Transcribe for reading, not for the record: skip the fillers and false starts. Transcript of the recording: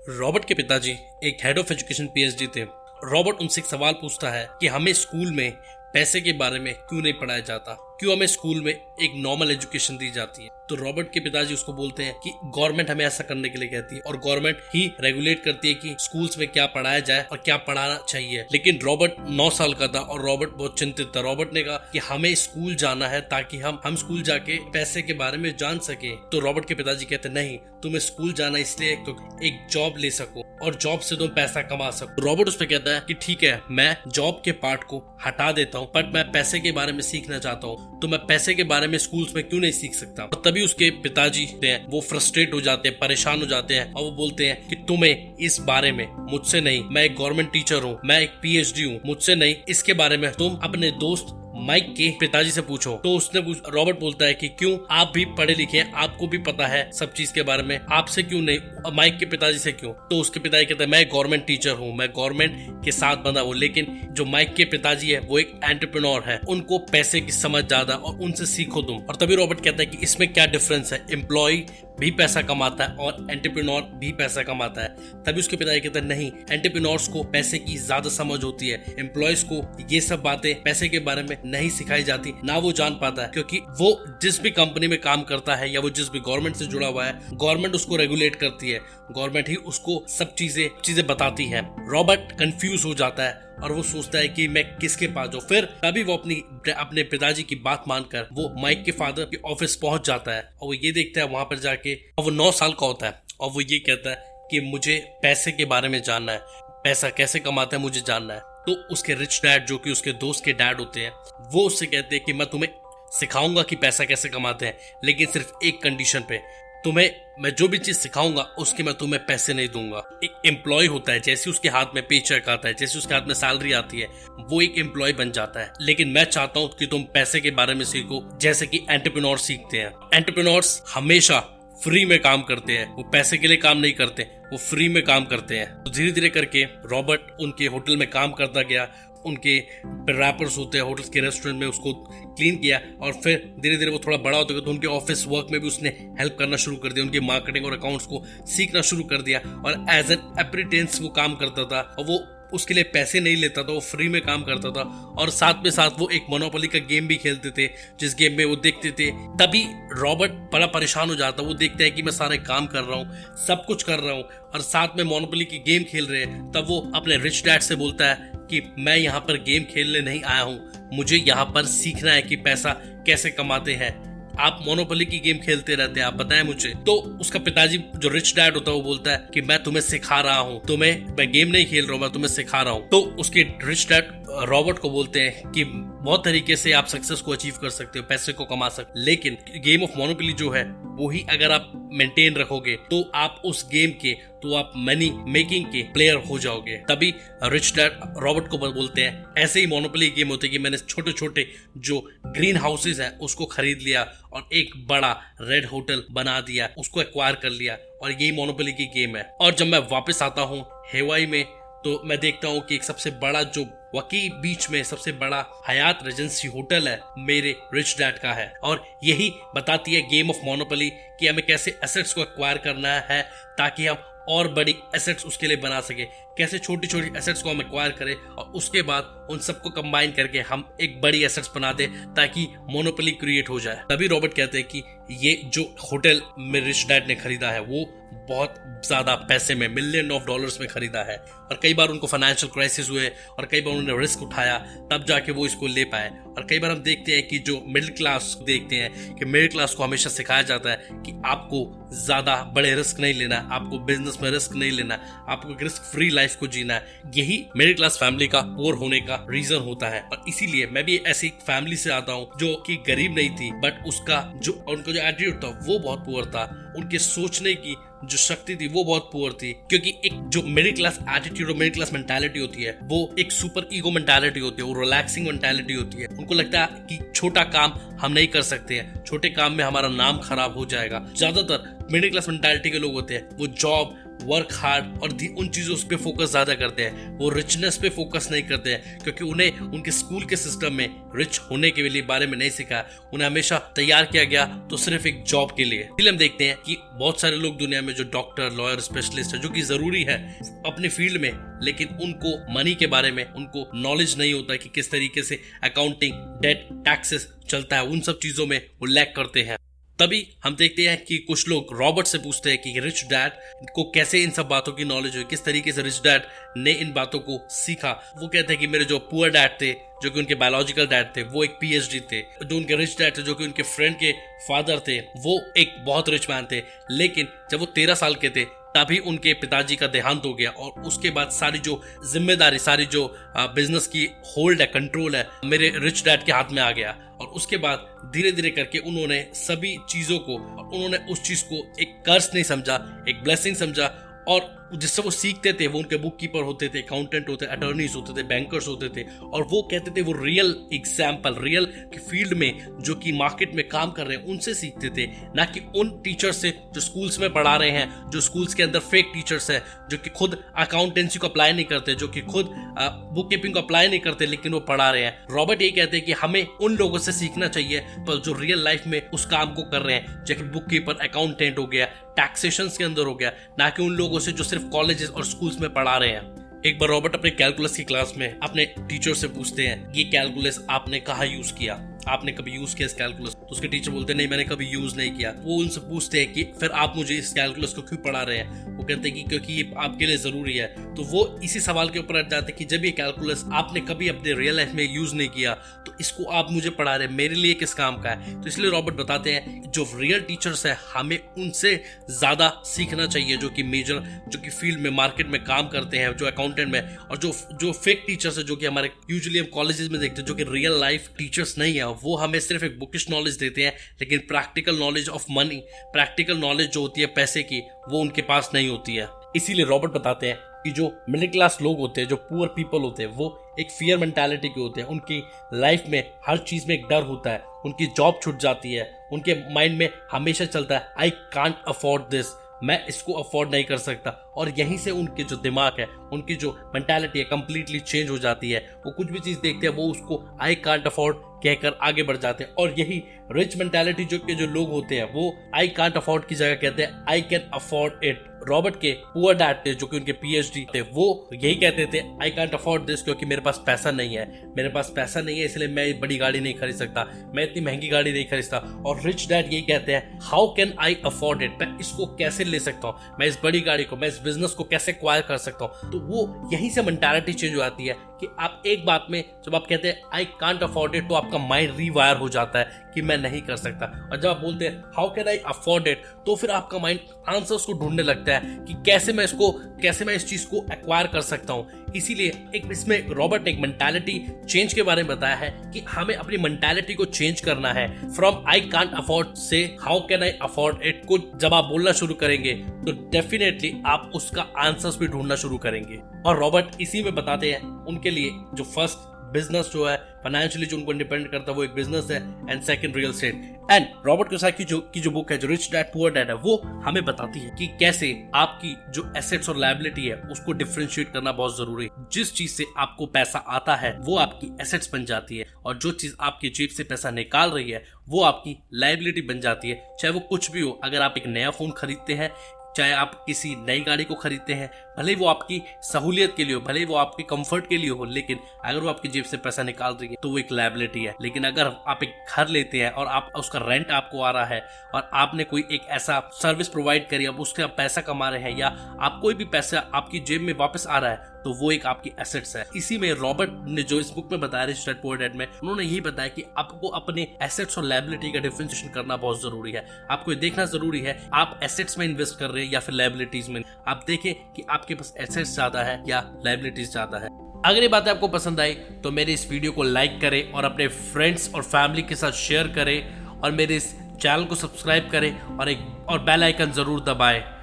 Robert के पिताजी एक हेड ऑफ एजुकेशन पीएचडी थे। रॉबर्ट उनसे एक सवाल पूछता है कि हमें स्कूल में पैसे के बारे में क्यों नहीं पढ़ाया जाता, क्यों हमें स्कूल में एक नॉर्मल एजुकेशन दी जाती है। तो रॉबर्ट के पिताजी उसको बोलते हैं कि गवर्नमेंट हमें ऐसा करने के लिए कहती है और गवर्नमेंट ही रेगुलेट करती है कि स्कूल्स में क्या पढ़ाया जाए और क्या पढ़ाना चाहिए। लेकिन रॉबर्ट 9 साल का था और रॉबर्ट बहुत चिंतित था। रॉबर्ट ने कहा कि हमें स्कूल जाना है ताकि हम स्कूल जाके पैसे के बारे में जान सके। तो रॉबर्ट के पिताजी कहते नहीं, तुम्हें स्कूल जाना इसलिए क्योंकि एक जॉब ले सको और जॉब से तुम पैसा कमा सको। रॉबर्ट उस पर कहता है कि ठीक है, मैं जॉब के पार्ट को हटा देता हूँ, बट मैं पैसे के बारे में सीखना चाहता हूँ। तो मैं पैसे के बारे में स्कूल्स में क्यों नहीं सीख सकता। और तभी उसके पिताजी वो फ्रस्ट्रेट हो जाते हैं, परेशान हो जाते हैं और वो बोलते हैं कि तुम्हें इस बारे में मुझसे नहीं, मैं एक गवर्नमेंट टीचर हूँ, मैं एक पीएचडी हूँ, मुझसे नहीं, इसके बारे में तुम अपने दोस्त माइक के पिताजी से पूछो। तो उसने रॉबर्ट बोलता है कि क्यों, आप भी पढ़े लिखे हैं, आपको भी पता है सब चीज के बारे में, आपसे क्यों नहीं, माइक के पिताजी से क्यों। तो उसके पिताजी कहते हैं मैं गवर्नमेंट टीचर हूँ, मैं गवर्नमेंट के साथ बंधा हूँ। लेकिन जो माइक के पिताजी है वो एक एंटरप्रेन्योर है, उनको पैसे की समझ ज्यादा और उनसे सीखो तुम। और तभी रॉबर्ट कहता है कि इसमें क्या डिफरेंस है, एम्प्लॉय भी पैसा कमाता है और एंटरप्रेन्योर भी पैसा कमाता है। तभी उसके पिताजी कहते हैं नहीं, एंटरप्रेन्योर्स को पैसे की ज्यादा समझ होती है, एम्प्लॉयज को ये सब बातें पैसे के बारे में नहीं सिखाई जाती, ना वो जान पाता है, क्योंकि वो जिस भी कंपनी में काम करता है या वो जिस भी गवर्नमेंट से जुड़ा हुआ है, गवर्नमेंट उसको रेगुलेट करती है, गवर्नमेंट ही उसको सब चीजें बताती है। रॉबर्ट कंफ्यूज हो जाता है और वो सोचता है कि मैं किसके पास जाऊं। फिर तभी वो अपने पिताजी की बात मानकर वो माइक के फादर के ऑफिस पहुंच जाता है और वो ये देखता है वहां पर जाके, और वो 9 साल का होता है और वो ये कहता है कि मुझे पैसे के बारे में जानना है, पैसा कैसे कमाते हैं मुझे जानना है। तो उसके रिच डैड, जो कि उसके दोस्त के डैड होते हैं, वो उससे कहते हैं कि मैं तुम्हें सिखाऊंगा कि पैसा कैसे कमाते हैं, लेकिन सिर्फ एक कंडीशन पे, तुम्हें मैं जो भी चीज सिखाऊंगा उसके मैं तुम्हें पैसे नहीं दूंगा। एक एम्प्लॉय होता है, जैसे उसके हाथ में पे चेक आता है, जैसे उसके हाथ में सैलरी आती है, वो एक एम्प्लॉय बन जाता है। लेकिन मैं चाहता हूं कि तुम पैसे के बारे में सीखो जैसे कि एंटरप्रेन्योर सीखते हैं। एंटरप्रेन्योर्स हमेशा फ्री में काम करते हैं, वो पैसे के लिए काम नहीं करते, वो फ्री में काम करते हैं। तो धीरे धीरे करके रॉबर्ट उनके होटल में काम करता गया, उनके रैपर्स होते हैं होटल्स के रेस्टोरेंट में, उसको क्लीन किया और फिर धीरे धीरे वो थोड़ा बड़ा होता गया तो उनके ऑफिस वर्क में भी उसने हेल्प करना शुरू कर दिया, उनके मार्केटिंग और अकाउंट्स को सीखना शुरू कर दिया। और एज एन अप्रेंटिस वो काम करता था और वो उसके लिए पैसे नहीं लेता था, वो फ्री में काम करता था। और साथ में साथ वो एक मोनोपोली का गेम भी खेलते थे, जिस गेम में वो देखते थे। तभी रॉबर्ट बड़ा परेशान हो जाता, वो देखता है कि मैं सारे काम कर रहा हूँ, सब कुछ कर रहा हूँ और साथ में मोनोपोली की गेम खेल रहे हैं। तब वो अपने रिच डैड से बोलता है कि मैं यहाँ पर गेम खेलने नहीं आया हूँ, मुझे यहाँ पर सीखना है कि पैसा कैसे कमाते हैं। आप मोनोपोली की गेम खेलते रहते हैं, आप बताएं मुझे। तो उसका पिताजी जो रिच डैड होता है वो बोलता है कि मैं तुम्हें सिखा रहा हूँ, मैं गेम नहीं खेल रहा हूँ, मैं तुम्हें सिखा रहा हूँ। तो उसके रिच डैड रॉबर्ट को बोलते हैं कि बहुत तरीके से आप सक्सेस को अचीव कर सकते हो, पैसे को कमा सकते हो, लेकिन गेम ऑफ मोनोपोली जो है वो ही अगर आप मेंटेन रखोगे तो आप उस गेम के, तो आप मनी मेकिंग के प्लेयर हो जाओगे। तभी रिच डैड रॉबर्ट को बोलते हैं ऐसे ही मोनोपोली गेम होते कि मैंने छोटे छोटे जो ग्रीन हाउसेज हैं उसको खरीद लिया और एक बड़ा रेड होटल बना दिया, उसको एक्वायर कर लिया, और यही मोनोपोली की गेम है। और जब मैं वापस आता हूँ हेवाई में तो मैं देखता हूँ कि एक सबसे बड़ा जो वकी बीच में सबसे बड़ा हयात रेजेंसी होटल है मेरे रिच डैड का है। और यही बताती है गेम ऑफ मोनोपोली कि हमें कैसे एसेट्स को एक्वायर करना है ताकि हम और बड़ी एसेट्स उसके लिए बना सके, कैसे छोटी छोटी एसेट्स को हम एक्वायर करें और उसके बाद उन सबको कंबाइन करके हम एक बड़ी एसेट्स बना दें ताकि मोनोपोली क्रिएट हो जाए। तभी रॉबर्ट कहते हैं कि ये जो होटल मेरे रिच डैड ने खरीदा है वो बहुत ज्यादा पैसे में, $1,000,000 में खरीदा है, और कई बार उनको फाइनेंशियल क्राइसिस हुए और कई बार उन्होंने रिस्क उठाया तब जाके वो इसको ले पाए। और कई बार हम देखते हैं कि जो मिडिल क्लास देखते हैं कि मिडिल क्लास को हमेशा सिखाया जाता है कि आपको ज्यादा बड़े रिस्क नहीं लेना, आपको बिजनेस में रिस्क नहीं लेना, आपको रिस्क फ्री लाइफ को जीना है। यही मिडिल क्लास फैमिली का पुअर होने का रीजन होता है। और इसीलिए मैं भी ऐसी फैमिली से आता हूँ जो कि गरीब नहीं थी, बट उनका जो एटीट्यूड था वो बहुत पुअर था, उनके सोचने की जो शक्ति थी वो बहुत पुअर थी। क्योंकि एक जो मिडिल क्लास एटीट्यूड और मिडिल क्लास मेंटालिटी होती है वो एक सुपर ईगो मेंटालिटी होती है, वो रिलैक्सिंग मेंटालिटी होती है। उनको लगता है कि छोटा काम हम नहीं कर सकते हैं, छोटे काम में हमारा नाम खराब हो जाएगा। ज्यादातर मिडिल क्लास मेंटालिटी के लोग होते हैं वो जॉब वर्क हार्ड और उन चीजों पे फोकस ज्यादा करते हैं। वो रिचनेस पे फोकस नहीं करते हैं, क्योंकि उन्हें उनके स्कूल के सिस्टम में रिच होने के लिए बारे में नहीं सिखाया। उन्हें हमेशा तैयार किया गया तो सिर्फ एक जॉब के लिए। इसलिए हम देखते हैं कि बहुत सारे लोग दुनिया में जो डॉक्टर, लॉयर, स्पेशलिस्ट है, जो कि जरूरी है अपने फील्ड में, लेकिन उनको मनी के बारे में उनको नॉलेज नहीं होता कि किस तरीके से अकाउंटिंग, डेट, टैक्सेस चलता है। उन सब चीजों में वो लैक करते हैं। तभी हम देखते हैं कि कुछ लोग रॉबर्ट से पूछते हैं कि रिच डैड को कैसे इन सब बातों की नॉलेज हुई, किस तरीके से रिच डैड ने इन बातों को सीखा। वो कहते हैं कि मेरे जो पुअर डैड थे, जो कि उनके बायोलॉजिकल डैड थे, वो एक पीएचडी थे। जो उनके रिच डैड थे, जो कि उनके फ्रेंड के फादर थे, वो एक बहुत रिच मैन थे। लेकिन जब वो 13 साल के थे तभी उनके पिताजी का देहांत हो गया, और उसके बाद सारी जो जिम्मेदारी, सारी जो बिजनेस की होल्ड है, कंट्रोल है, मेरे रिच डैड के हाथ में आ गया। और उसके बाद धीरे धीरे करके उन्होंने सभी चीजों को, उन्होंने उस चीज को एक कर्ज नहीं समझा, एक ब्लेसिंग समझा। और जिससे वो सीखते थे, वो उनके बुक कीपर होते थे, अकाउंटेंट होते, अटर्नीज होते थे, बैंकर्स होते थे, और वो कहते थे वो रियल एग्जाम्पल, रियल की फील्ड में जो कि मार्केट में काम कर रहे हैं उनसे सीखते थे, ना कि उन टीचर से जो स्कूल्स में पढ़ा रहे हैं, जो स्कूल्स के अंदर फेक टीचर्स हैं, जो कि खुद अकाउंटेंसी को अप्लाई नहीं करते, जो कि खुद बुक कीपिंग को अप्लाई नहीं करते, लेकिन वो पढ़ा रहे हैं। रॉबर्ट ये कहते हैं कि हमें उन लोगों से सीखना चाहिए पर जो रियल लाइफ में उस काम को कर रहे हैं, जैसे बुक कीपर, अकाउंटेंट हो गया, टैक्सेशन के अंदर हो गया, ना कि उन लोगों से जो सिर्फ कॉलेजेस और स्कूल्स में पढ़ा रहे हैं। एक बार रॉबर्ट अपने कैलकुलस की क्लास में अपने टीचर से पूछते हैं, ये कैलकुलस आपने कहाँ यूज किया, आपने कभी यूज किया इस कैलकुलस? तो उसके टीचर बोलते हैं नहीं, मैंने कभी यूज नहीं किया। वो उनसे पूछते हैं कि फिर आप मुझे इस कैलकुलस को क्यों पढ़ा रहे हैं? वो कहते हैं कि क्योंकि ये आपके लिए जरूरी है। तो वो इसी सवाल के ऊपर अट जाते हैं कि जब ये कैलकुलस आपने कभी अपने रियल लाइफ में यूज नहीं किया तो इसको आप मुझे पढ़ा रहे हैं, मेरे लिए किस काम का है? तो इसलिए रॉबर्ट बताते हैं जो रियल टीचर्स है हमें उनसे ज्यादा सीखना चाहिए, जो कि मेजर, जो कि फील्ड में, मार्केट में काम करते हैं, जो अकाउंटेंट में, और जो फेक टीचर्स है, जो कि हमारे यूजुअली हम कॉलेजेस में देखते हैं, जो कि रियल लाइफ टीचर्स नहीं है, वो हमें सिर्फ एक बुकिश नॉलेज देते हैं, लेकिन practical knowledge of money, practical knowledge जो होती है पैसे की, वो उनके पास नहीं होती है। इसीलिए रॉबर्ट बताते हैं कि जो मिडिल क्लास लोग होते हैं, जो पुअर पीपल होते हैं, वो एक फियर मेंटालिटी के होते हैं। उनकी लाइफ में हर चीज में एक डर होता है, उनकी जॉब छूट जाती है, उनके माइंड में हमेशा चलता है आई कांट अफोर्ड दिस, मैं इसको अफोर्ड नहीं कर सकता। और यहीं से उनके जो दिमाग है, उनकी जो मेंटालिटी है, कंप्लीटली चेंज हो जाती है। वो कुछ भी चीज देखते हैं वो उसको आई कांट अफोर्ड कहकर आगे बढ़ जाते हैं। और यही रिच मेंटालिटी जो लोग होते हैं, वो आई कांट अफोर्ड की जगह कहते हैं I can afford it. Robert के पुअर डैड थे, जो कि उनके पीएचडी थे, वो यही कहते थे आई कांट अफोर्ड दिस, क्योंकि मेरे पास पैसा नहीं है, मेरे पास पैसा नहीं है, इसलिए मैं बड़ी गाड़ी नहीं खरीद सकता, मैं इतनी महंगी गाड़ी नहीं खरीदता। और रिच डैड यही कहते हैं how can I afford it, मैं इसको कैसे ले सकता हूँ, मैं इस बड़ी गाड़ी को, मैं इस बिजनेस को कैसे एक्वायर कर सकता हूँ। तो वो यहीं से मेंटालिटी चेंज हो जाती है कि आप एक बात में जब आप कहते हैं आई कांट अफोर्ड इट, तो आपका माइंड रीवायर हो जाता है कि मैं नहीं कर सकता। और जब आप बोलते हैं how can I afford it, तो फिर आपका माइंड आंसर्स को ढूंढने लगता है कि कैसे मैं इस चीज को एक्वायर कर सकता हूँ। इसीलिए एक इसमें रॉबर्ट ने एक मेंटालिटी चेंज के बारे में बताया है कि हमें अपनी मेंटालिटी को चेंज करना है। फ्रॉम आई कांट अफोर्ड से how can I afford it को जब आप बोलना शुरू करेंगे तो डेफिनेटली आप उसका आंसर्स भी ढूंढना शुरू करेंगे। और रॉबर्ट इसी में बताते हैं उनके लिए जो फर्स्ट बिजनेस जो है फाइनेंशियली जो उनको इंडिपेंडेंट करता है वो एक बिजनेस है, and second real estate. And Robert Kiyosaki की जो बुक है, जो रिच डैड पुअर डैड है, वो हमें बताती है कि कैसे आपकी जो एसेट्स और लायबिलिटी है उसको डिफरेंशिएट करना बहुत जरूरी है। जिस चीज से आपको पैसा आता है वो आपकी एसेट्स बन जाती है, और जो चीज आपकी जेब से पैसा निकाल रही है वो आपकी लायबिलिटी बन जाती है। चाहे वो कुछ भी हो, अगर आप एक नया फोन खरीदते हैं, चाहे आप किसी नई गाड़ी को खरीदते हैं, भले वो आपकी सहूलियत के लिए हो, भले वो आपके कंफर्ट के लिए हो, लेकिन अगर वो आपकी जेब से पैसा निकाल रही है तो वो एक लायबिलिटी है। लेकिन अगर आप एक घर लेते हैं और आप उसका रेंट आपको आ रहा है और आपने कोई एक ऐसा सर्विस प्रोवाइड करी, अब उसके आप पैसा कमा रहे हैं, या आप कोई भी पैसा आपकी जेब में वापस आ रहा है, तो वो एक आपकी एसेट्स है। इसी में रॉबर्ट ने जो इस बुक में बताया रिच डैड पुअर डैड में, उन्होंने यही बताया कि आपको अपने एसेट्स और लायबिलिटी का डिफरेंशिएशन करना बहुत जरूरी है। आपको ये देखना जरूरी है आप एसेट्स में इन्वेस्ट कर रहे हैं या फिर लायबिलिटीज में। आप देखें कि आपके पास एसेट्स ज्यादा है या लायबिलिटीज ज्यादा है। अगर ये बातें आपको पसंद आई तो मेरे इस वीडियो को लाइक करें और अपने फ्रेंड्स और फैमिली के साथ शेयर करें, और मेरे इस चैनल को सब्सक्राइब करें और बेल आइकन जरूर दबाएं।